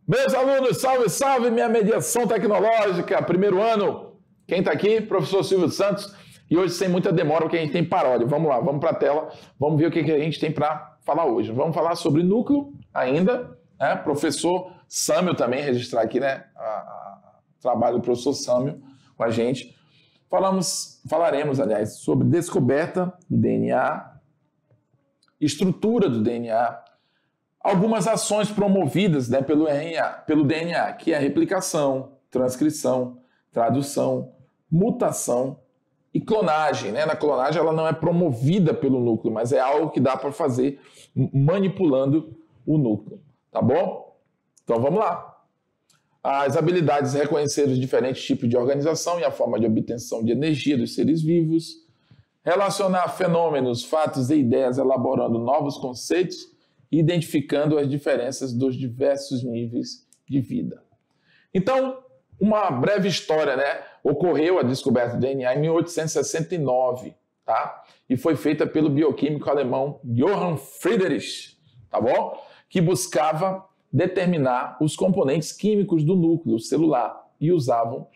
Meus alunos, salve, salve, minha mediação tecnológica, primeiro ano. Quem está aqui? Professor Silvio Santos. E hoje, sem muita demora, porque a gente tem paródia. Vamos lá, vamos para a tela, vamos ver o que a gente tem para falar hoje. Vamos falar sobre núcleo ainda, né? Professor Sâmio também, registrar aqui, né? O trabalho do professor Sâmio com a gente. Falaremos, aliás, sobre descoberta do DNA, estrutura do DNA, algumas ações promovidas, né, pelo DNA, que é a replicação, transcrição, tradução, mutação e clonagem. Né? Na clonagem ela não é promovida pelo núcleo, mas é algo que dá para fazer manipulando o núcleo. Tá bom? Então vamos lá. As habilidades de reconhecer os diferentes tipos de organização e a forma de obtenção de energia dos seres vivos, relacionar fenômenos, fatos e ideias elaborando novos conceitos e identificando as diferenças dos diversos níveis de vida. Então, uma breve história, né? Ocorreu a descoberta do DNA em 1869, tá? E foi feita pelo bioquímico alemão Johann Friedrich, tá bom? Que buscava determinar os componentes químicos do núcleo celular e usavam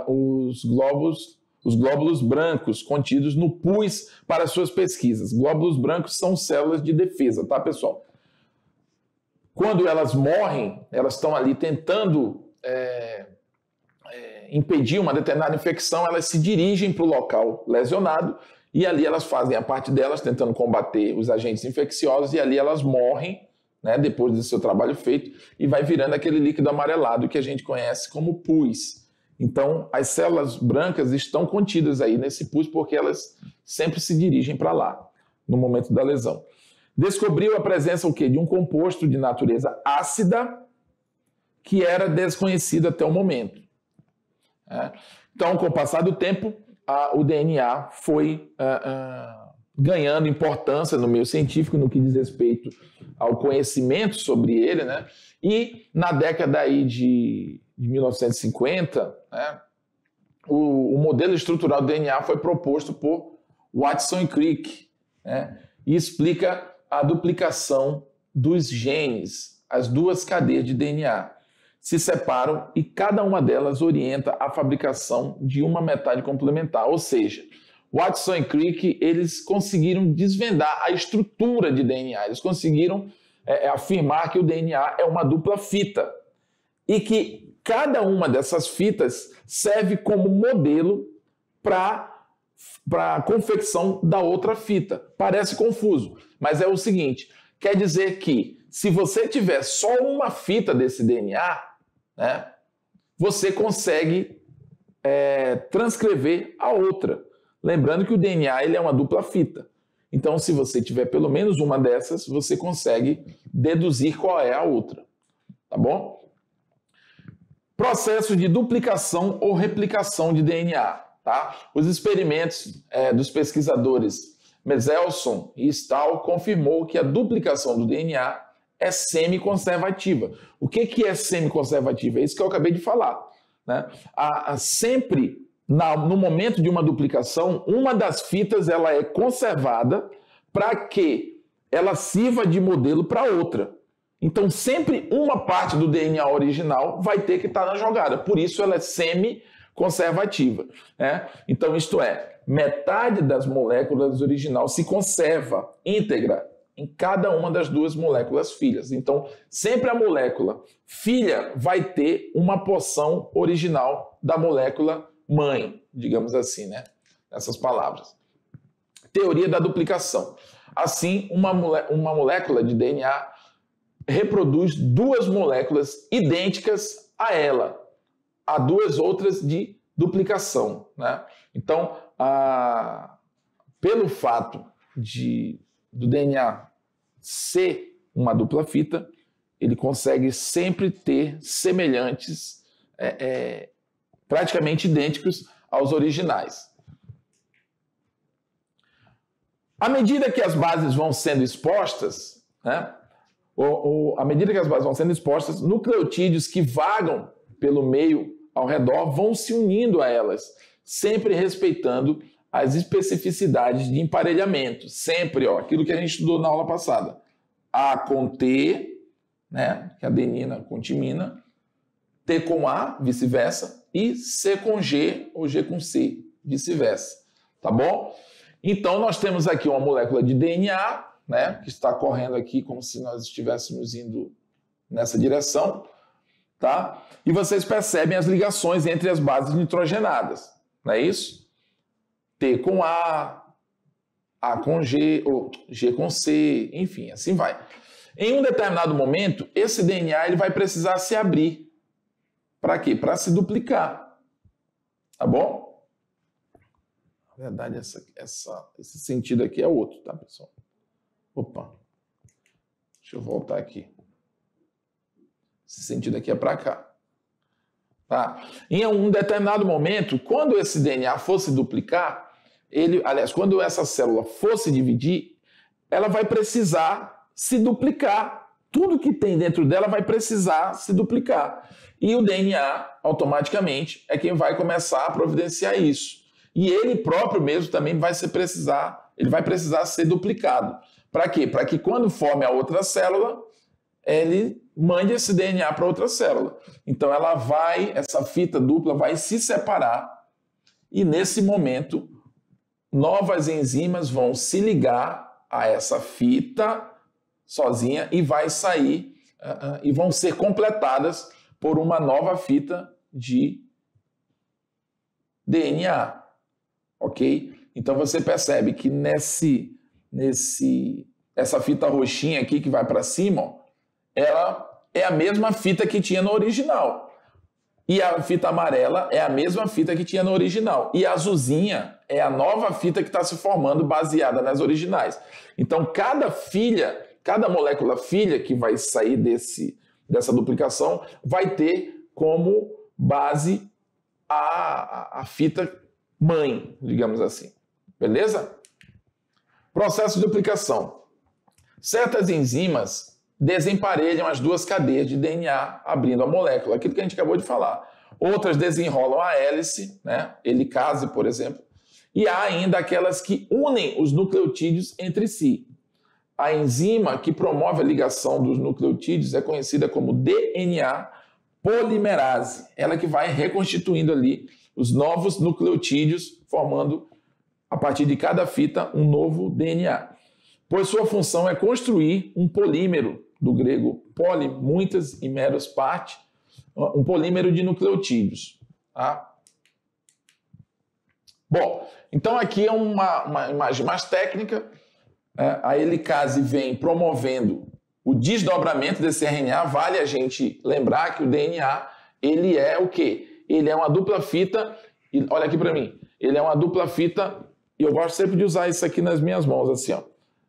os glóbulos brancos contidos no pus para suas pesquisas. Glóbulos brancos são células de defesa, tá, pessoal? Quando elas morrem, elas estão ali tentando impedir uma determinada infecção, elas se dirigem para o local lesionado e ali elas fazem a parte delas, tentando combater os agentes infecciosos, e ali elas morrem, né, depois do seu trabalho feito, e vai virando aquele líquido amarelado que a gente conhece como pus. Então, as células brancas estão contidas aí nesse pus porque elas sempre se dirigem para lá, no momento da lesão. Descobriu a presença o quê? De um composto de natureza ácida que era desconhecido até o momento. Então, com o passar do tempo, o DNA foi ganhando importância no meio científico no que diz respeito ao conhecimento sobre ele, né? E na década aí de 1950, né, o modelo estrutural do DNA foi proposto por Watson e Crick, né, e explica a duplicação dos genes. As duas cadeias de DNA se separam e cada uma delas orienta a fabricação de uma metade complementar. Ou seja, Watson e Crick, eles conseguiram desvendar a estrutura de DNA. Eles conseguiram afirmar que o DNA é uma dupla fita e que cada uma dessas fitas serve como modelo para a confecção da outra fita. Parece confuso, mas é o seguinte, quer dizer que se você tiver só uma fita desse DNA, né, você consegue transcrever a outra. Lembrando que o DNA ele é uma dupla fita. Então, se você tiver pelo menos uma dessas, você consegue deduzir qual é a outra. Tá bom? Processo de duplicação ou replicação de DNA. Tá? Os experimentos dos pesquisadores Meselson e Stahl confirmou que a duplicação do DNA é semi-conservativa. O que é semi-conservativa? É isso que eu acabei de falar. Né? Sempre, no momento de uma duplicação, uma das fitas ela é conservada para que ela sirva de modelo para outra. Então, sempre uma parte do DNA original vai ter que estar na jogada. Por isso, ela é semi-conservativa. Né? Então, isto é, metade das moléculas original se conserva íntegra em cada uma das duas moléculas filhas. Então, sempre a molécula filha vai ter uma porção original da molécula mãe, digamos assim, né? Nessas palavras. Teoria da duplicação. Assim, uma molécula de DNA reproduz duas moléculas idênticas a ela. Há duas outras de duplicação, né? Então, pelo fato do DNA ser uma dupla fita, ele consegue sempre ter semelhantes, praticamente idênticos aos originais. À medida que as bases vão sendo expostas, né, à medida que as bases vão sendo expostas, nucleotídeos que vagam pelo meio ao redor vão se unindo a elas, sempre respeitando as especificidades de emparelhamento. Sempre, aquilo que a gente estudou na aula passada. A com T, né? Que é adenina com timina, T com A, vice-versa, e C com G ou G com C, vice-versa, tá bom? Então, nós temos aqui uma molécula de DNA, né? Que está correndo aqui como se nós estivéssemos indo nessa direção, tá? E vocês percebem as ligações entre as bases nitrogenadas, não é isso? T com A com G, ou G com C, enfim, assim vai. Em um determinado momento, esse DNA ele vai precisar se abrir. Para quê? Para se duplicar. Tá bom? Na verdade, esse sentido aqui é outro, tá, pessoal? Opa. Deixa eu voltar aqui. Esse sentido aqui é para cá. Tá? Em um determinado momento, quando esse DNA fosse duplicar, quando essa célula for se dividir, ela vai precisar se duplicar. Tudo que tem dentro dela vai precisar se duplicar. E o DNA, automaticamente, é quem vai começar a providenciar isso. E ele próprio mesmo também vai precisar ser duplicado. Para quê? Para que quando forme a outra célula, ele mande esse DNA para outra célula. Então essa fita dupla vai se separar e nesse momento novas enzimas vão se ligar a essa fita sozinha e vai sair e vão ser completadas por uma nova fita de DNA, ok? Então você percebe que essa fita roxinha aqui que vai para cima, ó, ela é a mesma fita que tinha no original. E a fita amarela é a mesma fita que tinha no original. E a azulzinha é a nova fita que está se formando baseada nas originais. Então, cada molécula filha que vai sair dessa duplicação vai ter como base a fita mãe, digamos assim. Beleza? Processo de duplicação. Certas enzimas desemparelham as duas cadeias de DNA, abrindo a molécula, aquilo que a gente acabou de falar. Outras desenrolam a hélice, né? Helicase, por exemplo. E há ainda aquelas que unem os nucleotídeos entre si. A enzima que promove a ligação dos nucleotídeos é conhecida como DNA polimerase. Ela que vai reconstituindo ali os novos nucleotídeos, formando, a partir de cada fita, um novo DNA. Pois sua função é construir um polímero, do grego poli, muitas, e meros, parte, um polímero de nucleotídeos. Tá? Bom, então aqui é uma imagem mais técnica. A helicase vem promovendo o desdobramento desse RNA. Vale a gente lembrar que o DNA, ele é o quê? Ele é uma dupla fita, e olha aqui para mim, ele é uma dupla fita, e eu gosto sempre de usar isso aqui nas minhas mãos, assim, ó.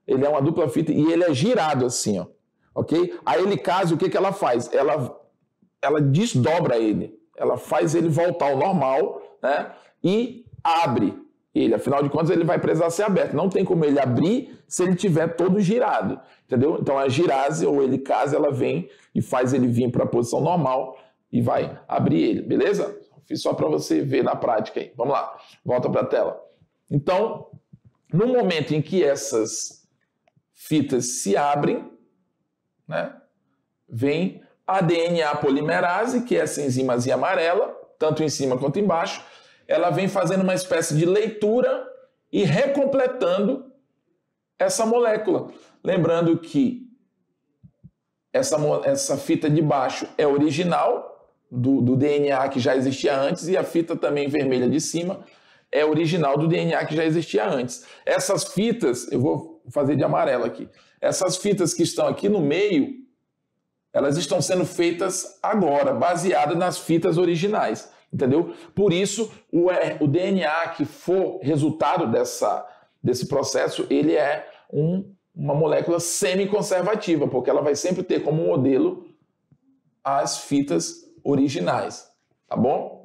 Ele é uma dupla fita e ele é girado assim, ó, ok? A helicase, o que ela faz? Ela desdobra ele, ela faz ele voltar ao normal, né? E abre ele. Afinal de contas, ele vai precisar ser aberto. Não tem como ele abrir se ele estiver todo girado, entendeu? Então, a girase ou helicase, ela vem e faz ele vir para a posição normal e vai abrir ele, beleza? Fiz só para você ver na prática aí. Vamos lá, volta para a tela. Então, no momento em que essas fitas se abrem, né, vem a DNA polimerase, que é essa enzimazinha amarela, tanto em cima quanto embaixo. Ela vem fazendo uma espécie de leitura e recompletando essa molécula. Lembrando que essa fita de baixo é original do DNA que já existia antes e a fita também vermelha de cima é original do DNA que já existia antes. Essas fitas, eu vou fazer de amarelo aqui, essas fitas que estão aqui no meio, elas estão sendo feitas agora, baseadas nas fitas originais, entendeu? Por isso, o DNA que for resultado desse processo, ele é uma molécula semi-conservativa, porque ela vai sempre ter como modelo as fitas originais, tá bom?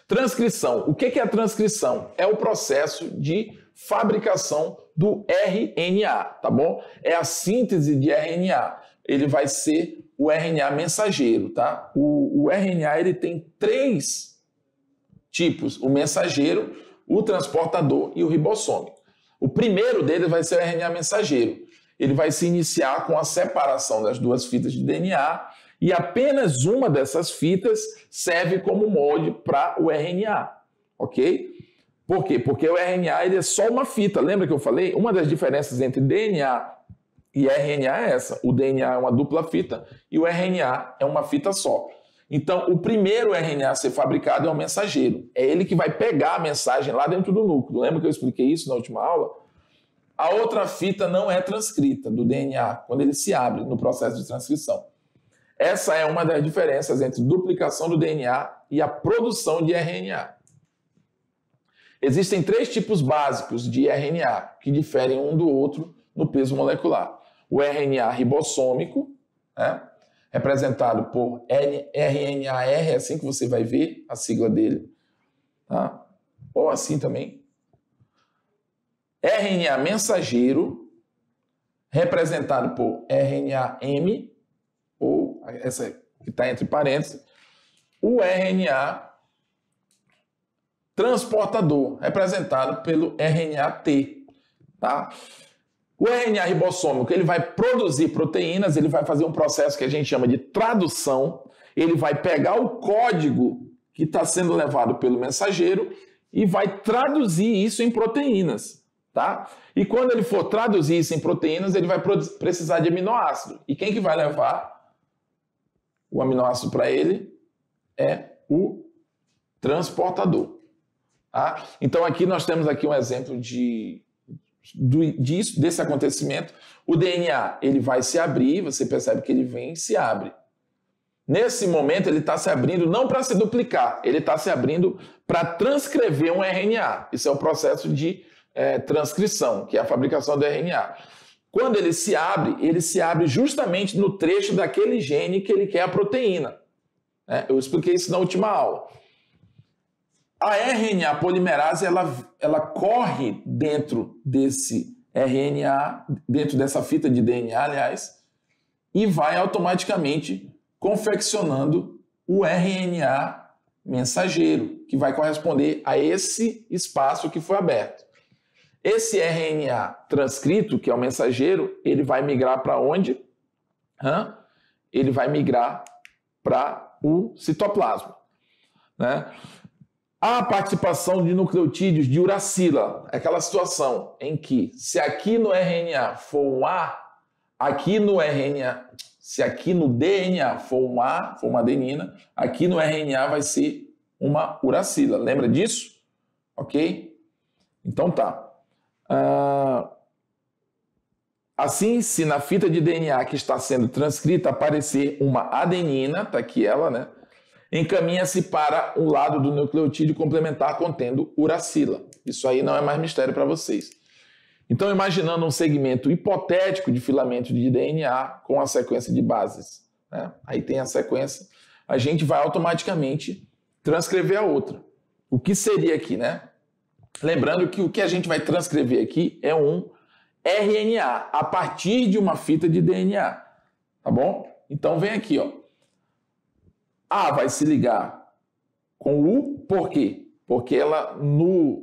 Transcrição. O que é a transcrição? É o processo de fabricação do RNA, tá bom? É a síntese de RNA. Ele vai ser o RNA mensageiro, tá? O RNA ele tem 3 tipos: o mensageiro, o transportador e o ribossome. O primeiro deles vai ser o RNA mensageiro. ele vai se iniciar com a separação das duas fitas de DNA e apenas uma dessas fitas serve como molde para o RNA, ok? Por quê? Porque o RNA ele é só uma fita. Lembra que eu falei? Uma das diferenças entre DNA e RNA é essa. O DNA é uma dupla fita e o RNA é uma fita só. Então, o primeiro RNA a ser fabricado é o mensageiro. É ele que vai pegar a mensagem lá dentro do núcleo. Lembra que eu expliquei isso na última aula? A outra fita não é transcrita do DNA, quando ele se abre no processo de transcrição. Essa é uma das diferenças entre duplicação do DNA e a produção de RNA. Existem 3 tipos básicos de RNA, que diferem um do outro no peso molecular. O RNA ribossômico, né, representado por RNAR, é assim que você vai ver a sigla dele, tá? Ou assim também. RNA mensageiro, representado por RNA-M, ou essa que está entre parênteses. O RNA transportador, representado pelo RNA-T, tá? O RNA ribossômico, ele vai produzir proteínas, ele vai fazer um processo que a gente chama de tradução, ele vai pegar o código que está sendo levado pelo mensageiro e vai traduzir isso em proteínas, tá? E quando ele for traduzir isso em proteínas, ele vai precisar de aminoácido. E quem que vai levar o aminoácido para ele é o transportador. Tá? Então aqui nós temos aqui um exemplo desse acontecimento. O DNA ele vai se abrir, você percebe que ele vem e se abre. Nesse momento ele está se abrindo não para se duplicar, ele está se abrindo para transcrever um RNA. Isso é o processo de transcrição, que é a fabricação do RNA. Quando ele se abre justamente no trecho daquele gene que ele quer a proteína. Eu expliquei isso na última aula. A RNA polimerase, ela corre dentro desse RNA, dentro dessa fita de DNA, aliás, e vai automaticamente confeccionando o RNA mensageiro, que vai corresponder a esse espaço que foi aberto. Esse RNA transcrito, que é o mensageiro, ele vai migrar para onde? Ele vai migrar para o citoplasma, né? A participação de nucleotídeos de uracila, aquela situação em que, se aqui no RNA for um A, aqui no RNA, se aqui no DNA for um A, for uma adenina, aqui no RNA vai ser uma uracila. Lembra disso? Ok? Então tá. Assim, se na fita de DNA que está sendo transcrita aparecer uma adenina, tá aqui ela, né? Encaminha-se para o lado do nucleotídeo complementar contendo uracila. Isso aí não é mais mistério para vocês. Então, imaginando um segmento hipotético de filamento de DNA com a sequência de bases, né? Aí tem a sequência, a gente vai automaticamente transcrever a outra. O que seria aqui, né? Lembrando que o que a gente vai transcrever aqui é um RNA a partir de uma fita de DNA, tá bom? Então, vem aqui, ó. A vai se ligar com U, por quê? Porque ela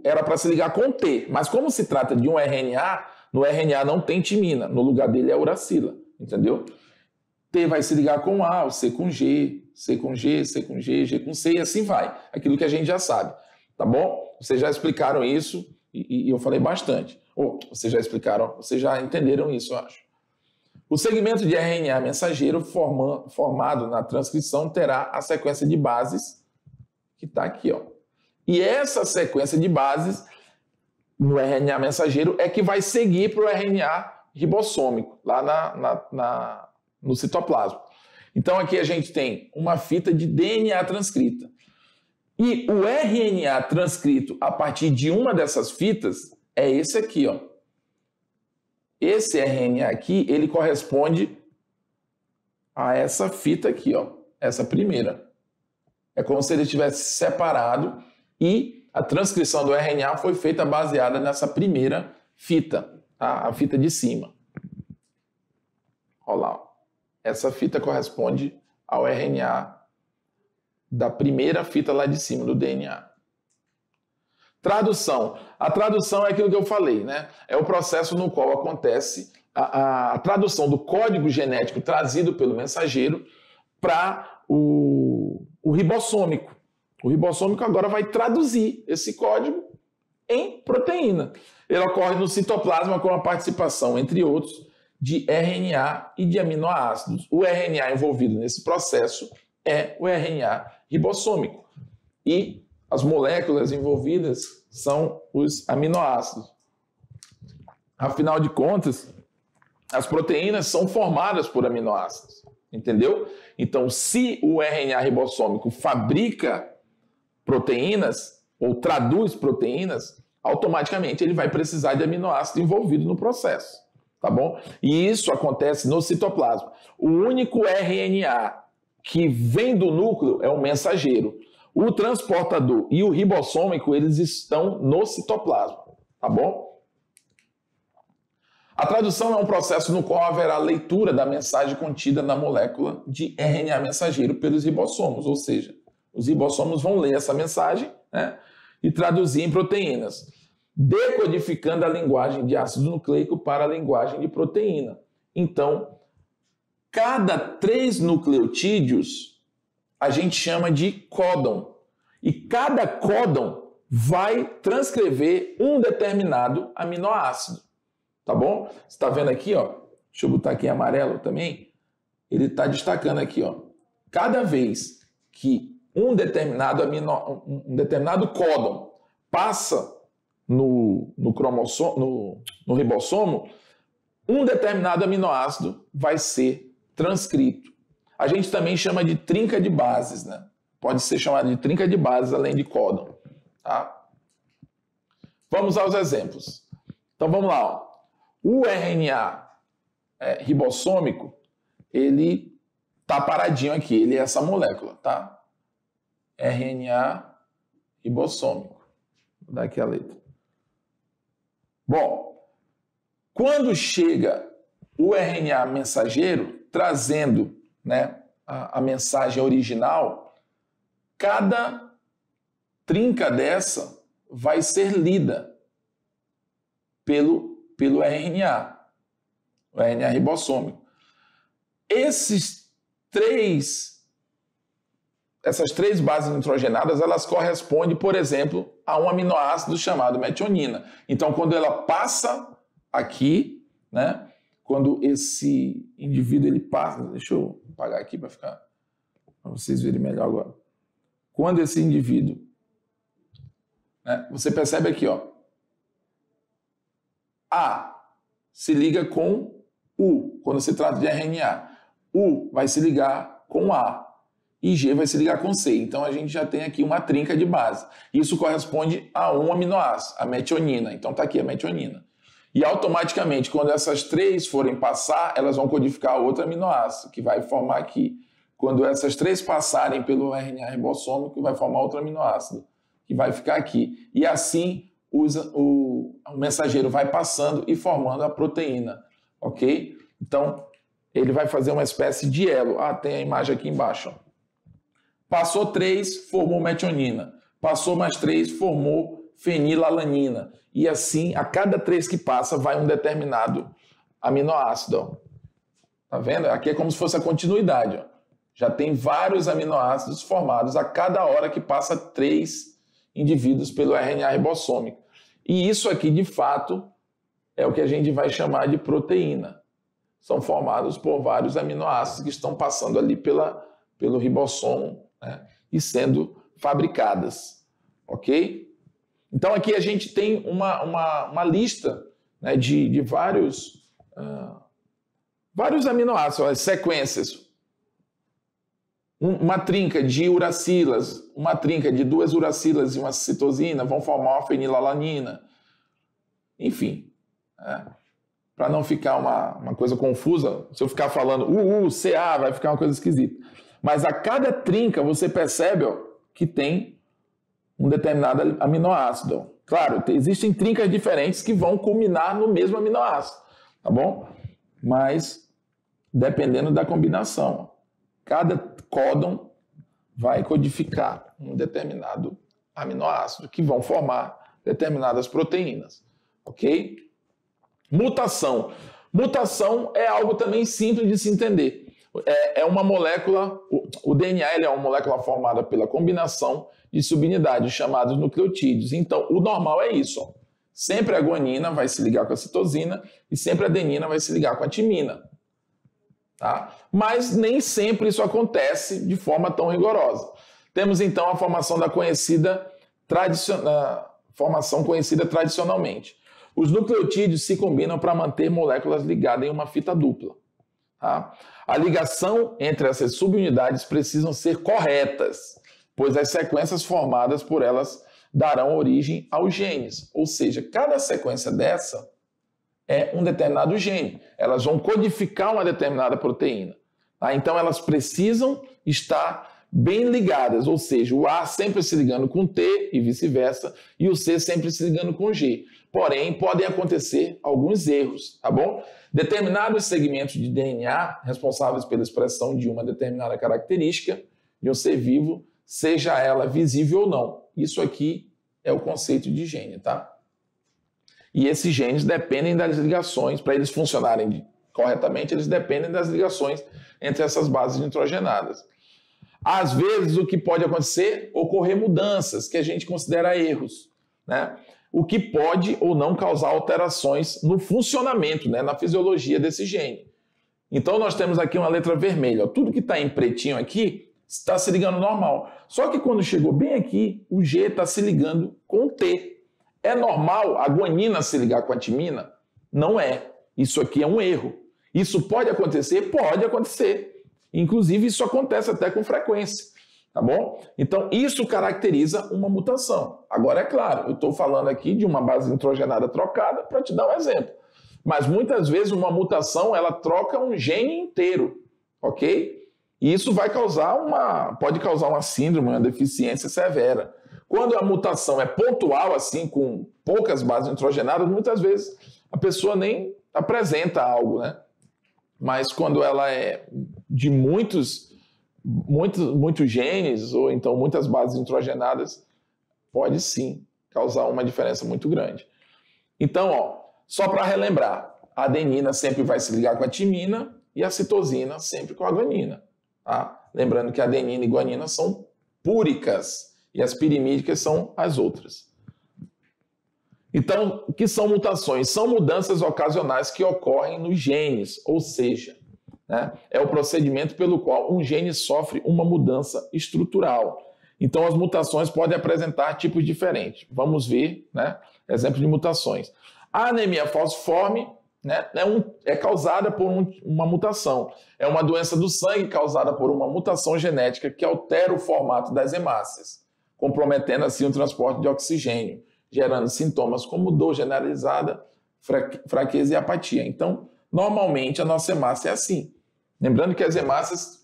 era para se ligar com T, mas como se trata de um RNA, no RNA não tem timina, no lugar dele é uracila, entendeu? T vai se ligar com A, o C com G, C com G, C com G, G com C e assim vai. Aquilo que a gente já sabe, tá bom? Vocês já explicaram isso e eu falei bastante. Ou vocês já explicaram, vocês já entenderam isso, eu acho. O segmento de RNA mensageiro formado na transcrição terá a sequência de bases que está aqui, ó. E essa sequência de bases no RNA mensageiro é que vai seguir para o RNA ribossômico, lá no citoplasma. Então aqui a gente tem uma fita de DNA transcrita. E o RNA transcrito a partir de uma dessas fitas é esse aqui, ó. Esse RNA aqui, ele corresponde a essa fita aqui, ó, essa primeira. É como se ele tivesse separado e a transcrição do RNA foi feita baseada nessa primeira fita, tá? A fita de cima. Olha lá, ó. Essa fita corresponde ao RNA da primeira fita lá de cima do DNA. Tradução. A tradução é aquilo que eu falei, né? É o processo no qual acontece a tradução do código genético trazido pelo mensageiro para o ribossômico. O ribossômico agora vai traduzir esse código em proteína. Ele ocorre no citoplasma com a participação, entre outros, de RNA e de aminoácidos. O RNA envolvido nesse processo é o RNA ribossômico. E as moléculas envolvidas são os aminoácidos. Afinal de contas, as proteínas são formadas por aminoácidos, entendeu? Então, se o RNA ribossômico fabrica proteínas ou traduz proteínas, automaticamente ele vai precisar de aminoácido envolvido no processo, tá bom? E isso acontece no citoplasma. O único RNA que vem do núcleo é o mensageiro. O transportador e o ribossômico, eles estão no citoplasma, tá bom? A tradução é um processo no qual haverá leitura da mensagem contida na molécula de RNA mensageiro pelos ribossomos, ou seja, os ribossomos vão ler essa mensagem, né, e traduzir em proteínas, decodificando a linguagem de ácido nucleico para a linguagem de proteína. Então, cada 3 nucleotídeos a gente chama de códon, e cada códon vai transcrever um determinado aminoácido. Tá bom? Você está vendo aqui, ó? Deixa eu botar aqui em amarelo também. Ele está destacando aqui, ó. Cada vez que um determinado códon passa no ribossomo, um determinado aminoácido vai ser transcrito. A gente também chama de trinca de bases, né? Pode ser chamado de trinca de bases além de códon, tá? Vamos aos exemplos. Então vamos lá, ó. O RNA ribossômico, ele tá paradinho aqui, ele é essa molécula, tá? RNA ribossômico. Vou dar aqui a letra. Bom, quando chega o RNA mensageiro, trazendo, né, a mensagem original, cada trinca dessa vai ser lida pelo RNA, o RNA ribossômico. Essas três bases nitrogenadas, elas correspondem, por exemplo, a um aminoácido chamado metionina. Então, quando ela passa aqui, né, quando esse indivíduo ele passa, deixa eu apagar aqui para vocês verem melhor agora. Quando esse indivíduo, né, você percebe aqui, ó, A se liga com U, quando se trata de RNA. U vai se ligar com A e G vai se ligar com C. Então a gente já tem aqui uma trinca de base. Isso corresponde a um aminoácido, a metionina. Então está aqui a metionina. E automaticamente, quando essas 3 forem passar, elas vão codificar outro aminoácido, que vai formar aqui. Quando essas 3 passarem pelo RNA ribossômico, vai formar outro aminoácido, que vai ficar aqui. E assim o mensageiro vai passando e formando a proteína, ok? Então, ele vai fazer uma espécie de elo. Ah, tem a imagem aqui embaixo. Ó. Passou 3, formou metionina. Passou mais 3, formou fenilalanina. E assim, a cada 3 que passa, vai um determinado aminoácido. Ó. Tá vendo? Aqui é como se fosse a continuidade. Ó. Já tem vários aminoácidos formados a cada hora que passa 3 indivíduos pelo RNA ribossômico. E isso aqui, de fato, é o que a gente vai chamar de proteína. São formados por vários aminoácidos que estão passando ali pelo ribossomo, né, e sendo fabricadas. Ok? Então aqui a gente tem uma lista, né, de vários aminoácidos, as sequências. Uma trinca de uracilas, uma trinca de 2 uracilas e uma citosina vão formar uma fenilalanina. Enfim, para não ficar uma coisa confusa, se eu ficar falando CA, vai ficar uma coisa esquisita. Mas a cada trinca você percebe, ó, que tem um determinado aminoácido. Ó. Claro, existem trincas diferentes que vão culminar no mesmo aminoácido, tá bom? Mas dependendo da combinação, ó. Cada códon vai codificar um determinado aminoácido que vão formar determinadas proteínas, ok? Mutação. Mutação é algo também simples de se entender. É uma molécula, o DNA ele é uma molécula formada pela combinação de subunidades chamadas nucleotídeos. Então, o normal é isso. Ó. Sempre a guanina vai se ligar com a citosina e sempre a adenina vai se ligar com a timina. Tá? Mas nem sempre isso acontece de forma tão rigorosa. Temos então a formação conhecida tradicionalmente. Os nucleotídeos se combinam para manter moléculas ligadas em uma fita dupla. Tá? A ligação entre essas subunidades precisam ser corretas, pois as sequências formadas por elas darão origem aos genes. Ou seja, cada sequência dessa é um determinado gene. Elas vão codificar uma determinada proteína. Tá? Então, elas precisam estar bem ligadas, ou seja, o A sempre se ligando com o T e vice-versa, e o C sempre se ligando com o G. Porém, podem acontecer alguns erros, tá bom? Determinados segmentos de DNA responsáveis pela expressão de uma determinada característica de um ser vivo, seja ela visível ou não. Isso aqui é o conceito de gene, tá? E esses genes dependem das ligações, para eles funcionarem corretamente, eles dependem das ligações entre essas bases nitrogenadas. Às vezes, o que pode acontecer? Ocorrer mudanças, que a gente considera erros, né? O que pode ou não causar alterações no funcionamento, né? Na fisiologia desse gene. Então, nós temos aqui uma letra vermelha. Ó. Tudo que está em pretinho aqui está se ligando normal. Só que quando chegou bem aqui, o G está se ligando com o T. É normal a guanina se ligar com a timina? Não é. Isso aqui é um erro. Isso pode acontecer? Pode acontecer. Inclusive, isso acontece até com frequência, tá bom? Então, isso caracteriza uma mutação. Agora, é claro, eu estou falando aqui de uma base nitrogenada trocada para te dar um exemplo. Mas, muitas vezes, uma mutação, ela troca um gene inteiro, ok? E isso pode causar uma síndrome, uma deficiência severa. Quando a mutação é pontual, assim, com poucas bases nitrogenadas, muitas vezes a pessoa nem apresenta algo, né? Mas quando ela é de muitos genes, ou então muitas bases nitrogenadas, pode sim causar uma diferença muito grande. Então, ó, só para relembrar, a adenina sempre vai se ligar com a timina e a citosina sempre com a guanina. Tá? Lembrando que a adenina e guanina são púricas e as pirimídicas são as outras. Então, o que são mutações? São mudanças ocasionais que ocorrem nos genes, ou seja, né, é o procedimento pelo qual um gene sofre uma mudança estrutural. Então, as mutações podem apresentar tipos diferentes. Vamos ver, né, exemplos de mutações. A anemia falciforme, né, é causada por uma mutação. É uma doença do sangue causada por uma mutação genética que altera o formato das hemácias, comprometendo assim o transporte de oxigênio, gerando sintomas como dor generalizada, fraqueza e apatia. Então, normalmente a nossa hemácia é assim. Lembrando que as hemácias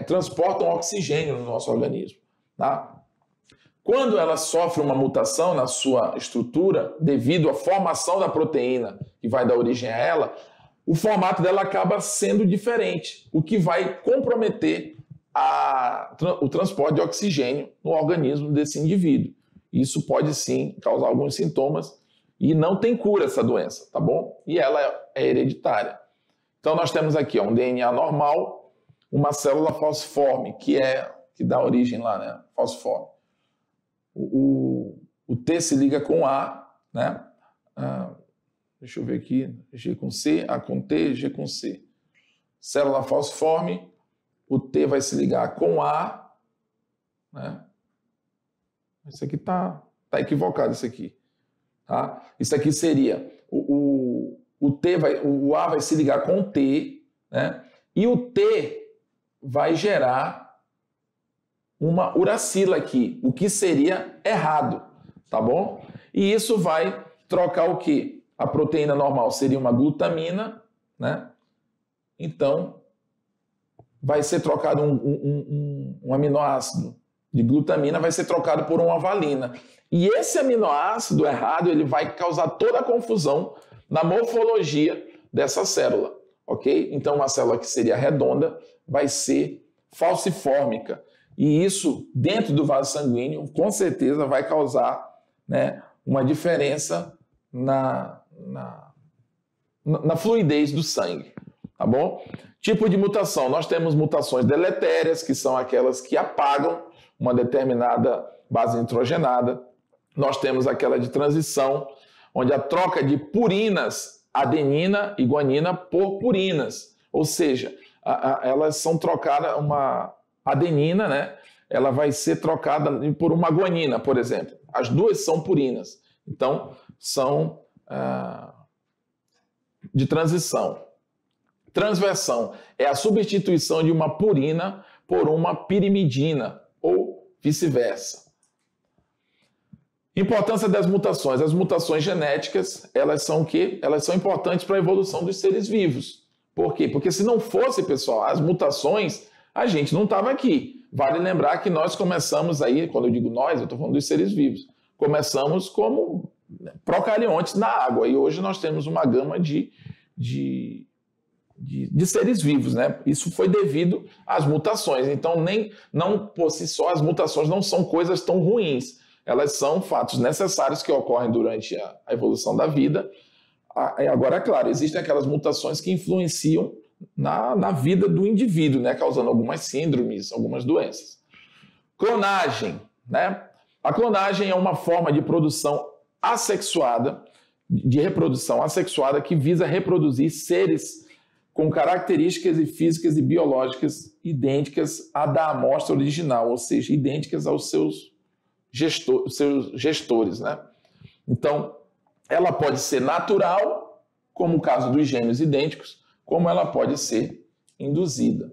transportam oxigênio no nosso organismo. Tá? Quando ela sofre uma mutação na sua estrutura, devido à formação da proteína que vai dar origem a ela, o formato dela acaba sendo diferente, o que vai comprometer o transporte de oxigênio no organismo desse indivíduo. Isso pode sim causar alguns sintomas e não tem cura essa doença, tá bom? E ela é hereditária. Então nós temos aqui um DNA normal, uma célula falciforme, que dá origem lá, né? Falciforme. O T se liga com A, né? Deixa eu ver aqui, G com C, A com T, G com C. Célula falciforme, o T vai se ligar com A, né? Isso aqui tá equivocado, isso aqui. Tá? Isso aqui seria o A vai se ligar com o T, né? E o T vai gerar uma uracila aqui, o que seria errado, tá bom? E isso vai trocar o quê? A proteína normal seria uma glutamina, né? Então, vai ser trocado um aminoácido de glutamina, vai ser trocado por uma valina. E esse aminoácido errado, ele vai causar toda a confusão na morfologia dessa célula, ok? Então, uma célula que seria redonda vai ser falcifórmica. E isso, dentro do vaso sanguíneo, com certeza vai causar, né, uma diferença na na fluidez do sangue, tá bom? Tipo de mutação, nós temos mutações deletérias, que são aquelas que apagam uma determinada base nitrogenada. Nós temos aquela de transição, onde a troca de purinas, adenina e guanina, por purinas, ou seja, elas são trocadas, uma adenina, né? Ela vai ser trocada por uma guanina, por exemplo. As duas são purinas, então são de transição. Transversão é a substituição de uma purina por uma pirimidina, ou vice-versa. Importância das mutações. As mutações genéticas, elas são o quê? Elas são importantes para a evolução dos seres vivos. Por quê? Porque se não fosse, pessoal, as mutações, a gente não estava aqui. Vale lembrar que nós começamos aí, quando eu digo nós, eu estou falando dos seres vivos, começamos como procariontes na água, e hoje nós temos uma gama de seres vivos, né? Isso foi devido às mutações. Então, não por si só, as mutações não são coisas tão ruins. Elas são fatos necessários que ocorrem durante a evolução da vida. Agora, é claro, existem aquelas mutações que influenciam na vida do indivíduo, né? Causando algumas síndromes, algumas doenças. Clonagem, né? A clonagem é uma forma de produção assexuada, de reprodução assexuada, que visa reproduzir seres com características físicas e biológicas idênticas à da amostra original, ou seja, idênticas aos seus gestores, né? Então, ela pode ser natural, como o caso dos gêmeos idênticos, como ela pode ser induzida,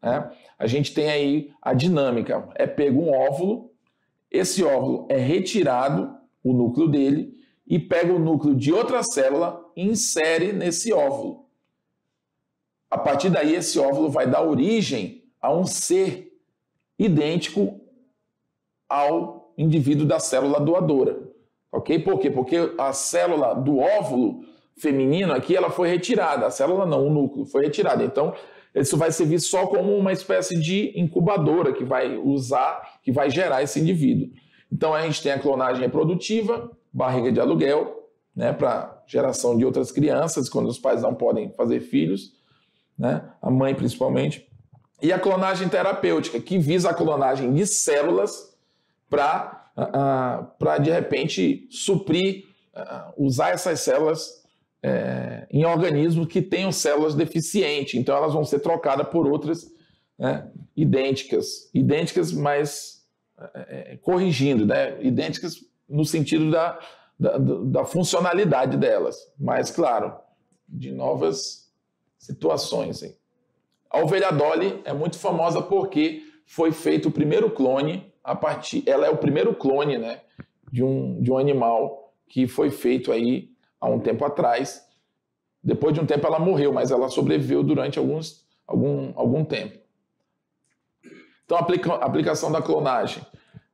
né? A gente tem aí a dinâmica, é pego um óvulo, esse óvulo é retirado, o núcleo dele, e pega o núcleo de outra célula e insere nesse óvulo. A partir daí, esse óvulo vai dar origem a um ser idêntico ao indivíduo da célula doadora. Ok? Por quê? Porque a célula do óvulo feminino aqui, ela foi retirada. A célula não, o núcleo foi retirado. Então, isso vai servir só como uma espécie de incubadora que vai gerar esse indivíduo. Então, a gente tem a clonagem reprodutiva, barriga de aluguel, né, para geração de outras crianças, quando os pais não podem fazer filhos, né, a mãe principalmente. E a clonagem terapêutica, que visa a clonagem de células para de repente, suprir, usar essas células em organismos que tenham células deficientes. Então, elas vão ser trocadas por outras, né, idênticas, mas corrigindo, né, idênticas no sentido da funcionalidade delas, mas, claro, de novas situações. Hein? A ovelha Dolly é muito famosa porque foi feito o primeiro clone, ela é o primeiro clone, né, de um animal que foi feito aí há um tempo atrás. Depois de um tempo ela morreu, mas ela sobreviveu durante algum tempo. Então, a aplicação da clonagem.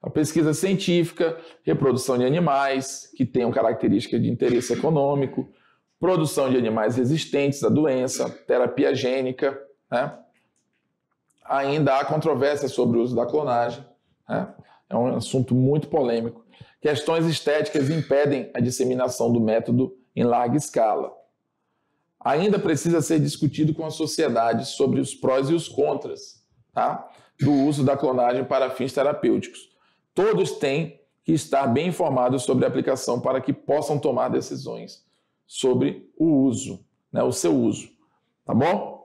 A pesquisa científica, reprodução de animais que tenham características de interesse econômico, produção de animais resistentes à doença, terapia gênica, né? Ainda há controvérsia sobre o uso da clonagem, né? É um assunto muito polêmico. Questões estéticas impedem a disseminação do método em larga escala. Ainda precisa ser discutido com a sociedade sobre os prós e os contras, tá, do uso da clonagem para fins terapêuticos. Todos têm que estar bem informados sobre a aplicação para que possam tomar decisões sobre o uso, né, o seu uso. Tá bom?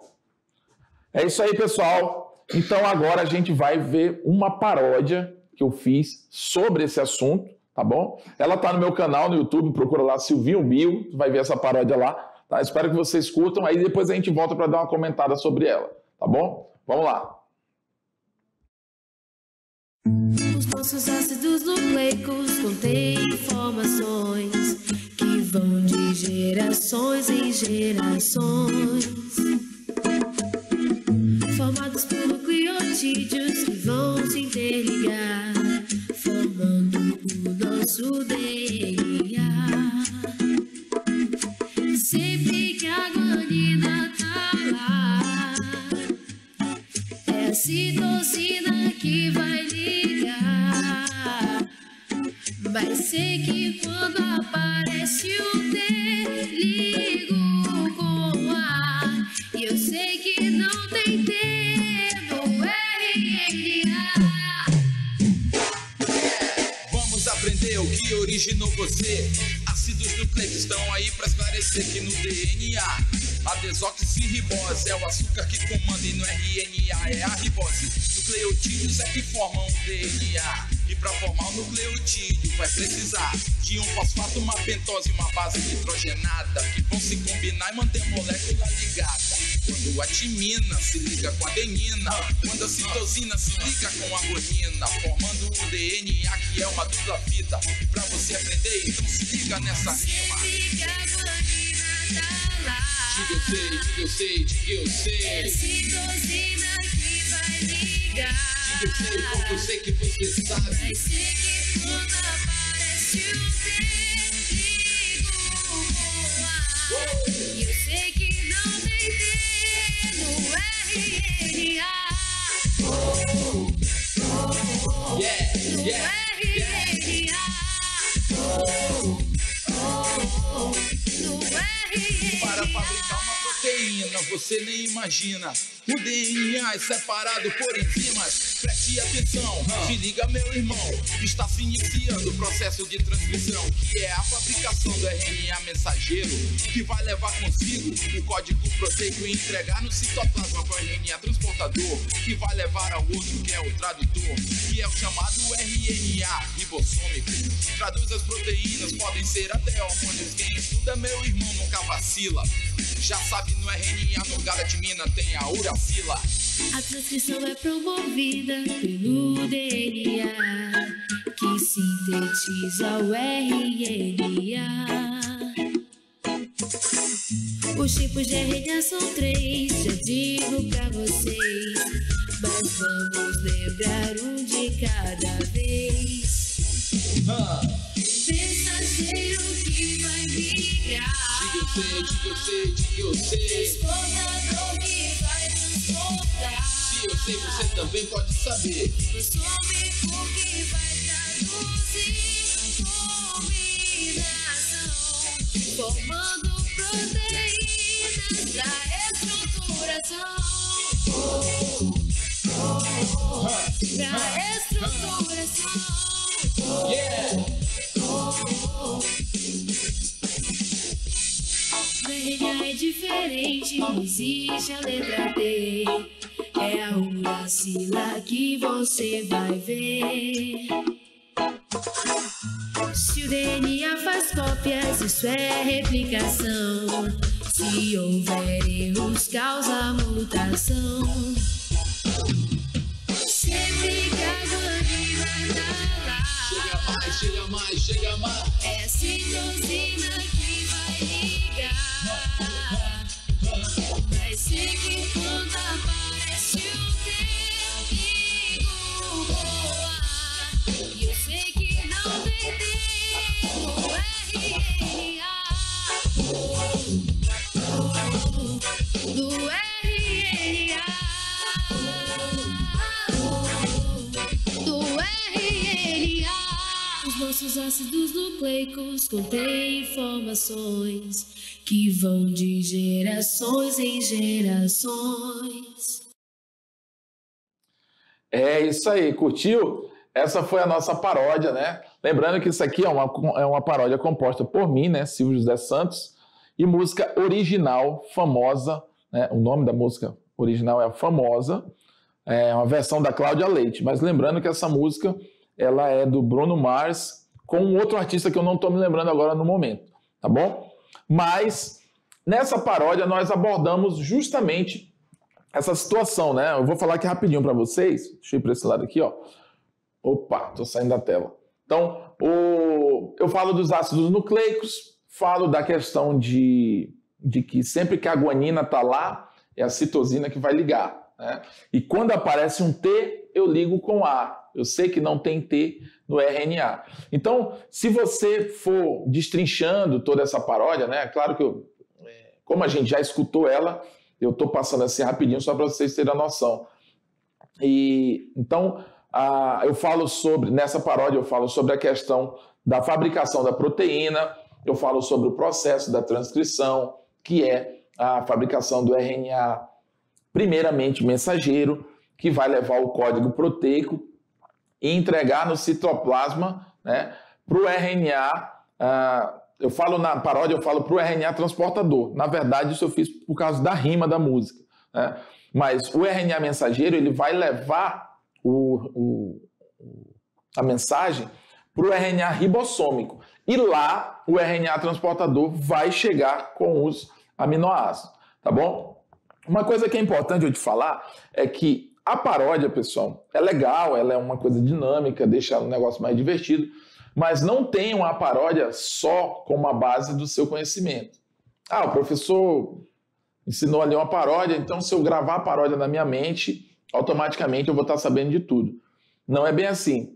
É isso aí, pessoal. Então agora a gente vai ver uma paródia que eu fiz sobre esse assunto, tá bom? Ela tá no meu canal no YouTube, procura lá Silvinho Bio, vai ver essa paródia lá, tá? Espero que vocês curtam, aí depois a gente volta para dar uma comentada sobre ela, tá bom? Vamos lá. Os nossos ácidos nucleicos contêm informações que vão de gerações em gerações, formados por nucleotídeos que vão se interligar, formando o nosso DNA. Sempre que a guanina tá lá, é a citosina que vai ligar. Vai ser que quando aparece o T, ligo com originou você. Ácidos nucleicos estão aí pra esclarecer que no DNA a desoxirribose é o açúcar que comanda e no RNA é a ribose. Nucleotídeos é que formam o DNA. E pra formar o nucleotídeo vai precisar de um fosfato, uma pentose e uma base nitrogenada que vão se combinar e manter a molécula ligada. Quando a timina se liga com a adenina, quando a citosina se liga com a guanina, formando o DNA que é uma dupla vida. Pra você aprender, então se liga nessa rima. Diga eu sei, diga eu sei, diga eu sei. É citosina que vai ligar. Diga eu sei, porque eu sei que você sabe. Vai ser que quando aparece o trigo voar. E eu sei que não tem T no RNA. Yeah, No yeah, yeah. RNA. No RNA. Para fabricar uma proteína, você nem imagina. O DNA é separado por enzimas. Preste atenção, se liga meu irmão. Está se iniciando o processo de transcrição, que é a fabricação do RNA mensageiro, que vai levar consigo o código proteico e entregar no citoplasma com o RNA transportador, que vai levar ao outro, que é o tradutor, que é o chamado RNA ribossômico. Traduz as proteínas, podem ser até hormônios. Quem estuda, meu irmão, nunca vacila. Já sabe, no RNA, no galatimina tem a uracila. A transcrição é promovida pelo DNA, que sintetiza o RNA. Os tipos de RNA são 3, já digo pra vocês, mas vamos lembrar um de cada vez. Mensageiro que vai migrar. Diga eu sei, diga eu sei, diga eu sei. Transportador que vai transportar. Se eu sei, você também pode saber. Ribossômico que vai traduzir combinação, formando proteínas da estruturação. Da estruturação. Yeah! O RNA é diferente, não existe a letra T. É a uracila que você vai ver. Se o DNA faz cópias, isso é replicação. Se houver erros, causa mutação. Sempre que a guanina tá lá, Chega mais, chega mais, chega mais. é a citosina que vai ligar. Vai ser que quando aparece o trigo voar. E eu sei que não tem T no RNA. Do RNA. Do RNA. Os nossos ácidos nucleicos contêm informações que vão de gerações em gerações. É isso aí, curtiu? Essa foi a nossa paródia, né? Lembrando que isso aqui é uma paródia composta por mim, né, Silvio José Santos, e música original, famosa, né? O nome da música original é Famosa, é uma versão da Cláudia Leite, mas lembrando que essa música ela é do Bruno Mars com um outro artista que eu não estou me lembrando agora no momento, tá bom? Mas nessa paródia nós abordamos justamente essa situação, né? Eu vou falar aqui rapidinho para vocês. Deixa eu ir para esse lado aqui, ó. Opa, tô saindo da tela. Então, eu falo dos ácidos nucleicos, falo da questão de que sempre que a guanina tá lá, é a citosina que vai ligar, né? E quando aparece um T, eu ligo com A. Eu sei que não tem T no RNA. Então, se você for destrinchando toda essa paródia, né? Claro que como a gente já escutou ela, eu estou passando assim rapidinho só para vocês terem a noção. E então nessa paródia eu falo sobre a questão da fabricação da proteína, eu falo sobre o processo da transcrição, que é a fabricação do RNA, primeiramente mensageiro, que vai levar o código proteico e entregar no citoplasma, né, para o RNA, eu falo na paródia, eu falo para o RNA transportador. Na verdade, isso eu fiz por causa da rima da música, né? Mas o RNA mensageiro, ele vai levar a mensagem para o RNA ribossômico. E lá, o RNA transportador vai chegar com os aminoácidos, tá bom? Uma coisa que é importante eu te falar é que a paródia, pessoal, é legal, ela é uma coisa dinâmica, deixa o negócio mais divertido, mas não tenham a paródia só como a base do seu conhecimento. Ah, o professor ensinou ali uma paródia, então se eu gravar a paródia na minha mente, automaticamente eu vou estar sabendo de tudo. Não é bem assim.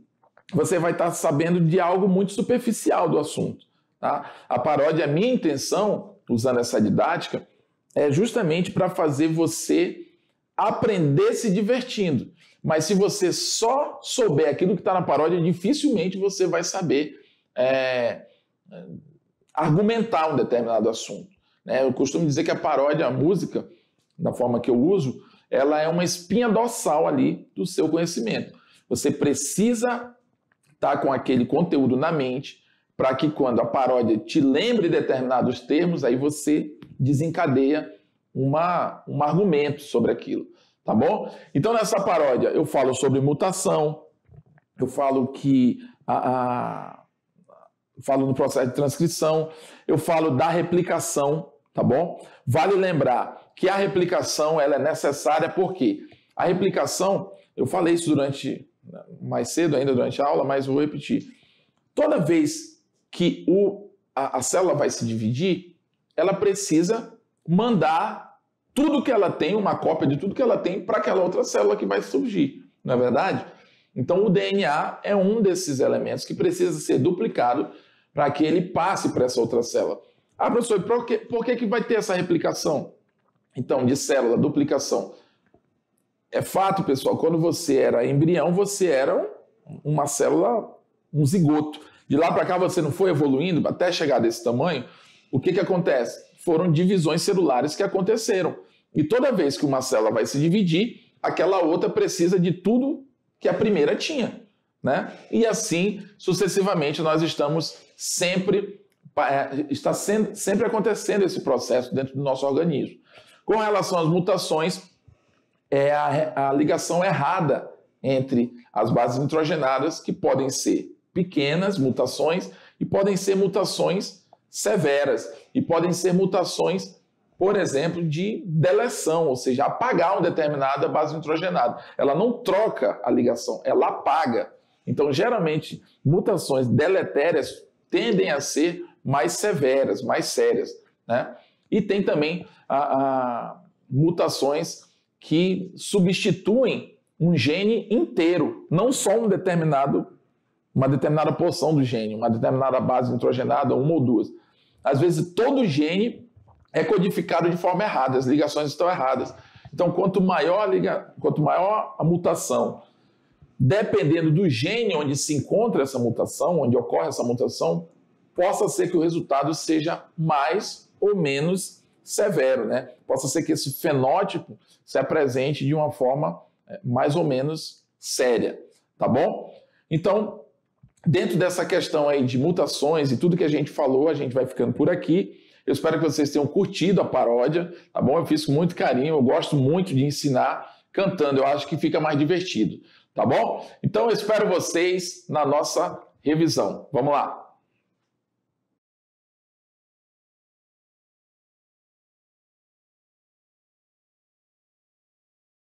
Você vai estar sabendo de algo muito superficial do assunto, tá? A paródia, a minha intenção, usando essa didática, é justamente para fazer você aprender se divertindo. Mas se você só souber aquilo que está na paródia, dificilmente você vai saber argumentar um determinado assunto, né? Eu costumo dizer que a paródia, a música, da forma que eu uso, ela é uma espinha dorsal ali do seu conhecimento. Você precisa estar com aquele conteúdo na mente para que quando a paródia te lembre determinados termos, aí você desencadeia um argumento sobre aquilo, tá bom? Então, nessa paródia, eu falo sobre mutação, eu falo que falo no processo de transcrição, eu falo da replicação, tá bom? Vale lembrar que a replicação ela é necessária porque a replicação, eu falei isso mais cedo ainda durante a aula, mas vou repetir. Toda vez que a célula vai se dividir, ela precisa mandar tudo que ela tem, uma cópia de tudo que ela tem para aquela outra célula que vai surgir, não é verdade? Então o DNA é um desses elementos que precisa ser duplicado para que ele passe para essa outra célula. Ah, professor, por que vai ter essa replicação? Então, de célula, duplicação. É fato, pessoal, quando você era embrião, você era uma célula, um zigoto. De lá para cá você não foi evoluindo até chegar desse tamanho. O que acontece? Foram divisões celulares que aconteceram. E toda vez que uma célula vai se dividir, aquela outra precisa de tudo que a primeira tinha, né? E assim, sucessivamente, nós estamos está sempre acontecendo esse processo dentro do nosso organismo. Com relação às mutações, é a ligação errada entre as bases nitrogenadas, que podem ser pequenas mutações e podem ser mutações severas e podem ser mutações, por exemplo, de deleção, ou seja, apagar uma determinada base nitrogenada. Ela não troca a ligação, ela apaga. Então, geralmente, mutações deletérias tendem a ser mais severas, mais sérias, né? E tem também mutações que substituem um gene inteiro, não só uma determinada porção do gene, uma determinada base nitrogenada, uma ou duas. Às vezes todo gene é codificado de forma errada, as ligações estão erradas. Então, quanto maior a mutação, dependendo do gene onde se encontra essa mutação, onde ocorre essa mutação, possa ser que o resultado seja mais ou menos severo, né? Possa ser que esse fenótipo se apresente de uma forma mais ou menos séria, tá bom? Então, dentro dessa questão aí de mutações e tudo que a gente falou, a gente vai ficando por aqui. Eu espero que vocês tenham curtido a paródia, tá bom? Eu fiz com muito carinho, eu gosto muito de ensinar cantando, eu acho que fica mais divertido, tá bom? Então, eu espero vocês na nossa revisão. Vamos lá!